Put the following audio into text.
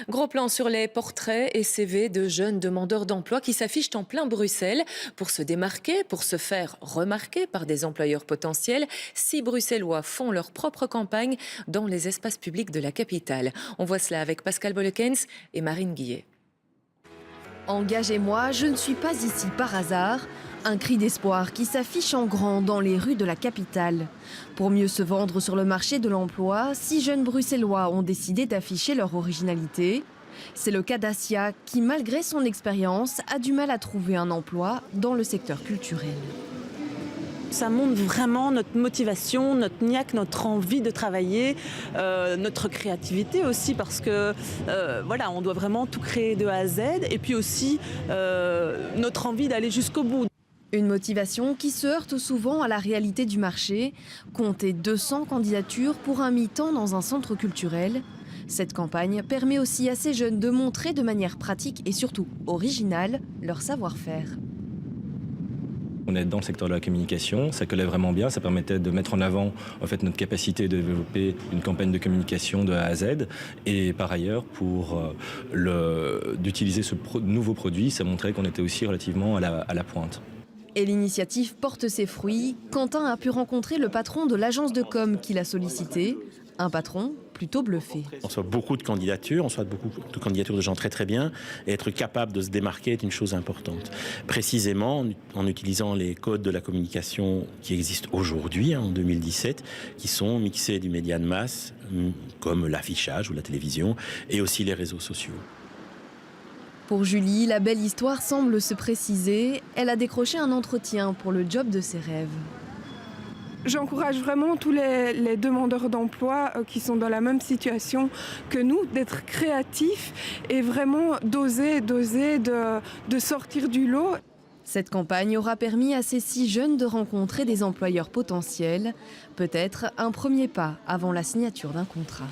Gros plan sur les portraits et CV de jeunes demandeurs d'emploi qui s'affichent en plein Bruxelles. Pour se démarquer, pour se faire remarquer par des employeurs potentiels, 6 Bruxellois font leur propre campagne dans les espaces publics de la capitale. On voit cela avec Pascal Bolekens et Marine Guillet. Engagez-moi, je ne suis pas ici par hasard. Un cri d'espoir qui s'affiche en grand dans les rues de la capitale. Pour mieux se vendre sur le marché de l'emploi, 6 jeunes Bruxellois ont décidé d'afficher leur originalité. C'est le cas d'Asia qui, malgré son expérience, a du mal à trouver un emploi dans le secteur culturel. Ça montre vraiment notre motivation, notre niaque, notre envie de travailler, notre créativité aussi parce que voilà, on doit vraiment tout créer de A à Z et puis aussi notre envie d'aller jusqu'au bout. Une motivation qui se heurte souvent à la réalité du marché. Compter 200 candidatures pour un mi-temps dans un centre culturel. Cette campagne permet aussi à ces jeunes de montrer de manière pratique et surtout originale leur savoir-faire. On est dans le secteur de la communication, ça collait vraiment bien, ça permettait de mettre en avant en fait, notre capacité de développer une campagne de communication de A à Z. Et par ailleurs, pour d'utiliser ce nouveau produit, ça montrait qu'on était aussi relativement à la pointe. Et l'initiative porte ses fruits. Quentin a pu rencontrer le patron de l'agence de com qui l'a sollicité. Un patron plutôt bluffé. On reçoit beaucoup de candidatures, de gens très très bien, et être capable de se démarquer est une chose importante. Précisément en utilisant les codes de la communication qui existent aujourd'hui, en 2017, qui sont mixés du média de masse, comme l'affichage ou la télévision, et aussi les réseaux sociaux. Pour Julie, la belle histoire semble se préciser. Elle a décroché un entretien pour le job de ses rêves. J'encourage vraiment tous les demandeurs d'emploi qui sont dans la même situation que nous, d'être créatifs et vraiment d'oser de sortir du lot. Cette campagne aura permis à ces 6 jeunes de rencontrer des employeurs potentiels. Peut-être un premier pas avant la signature d'un contrat.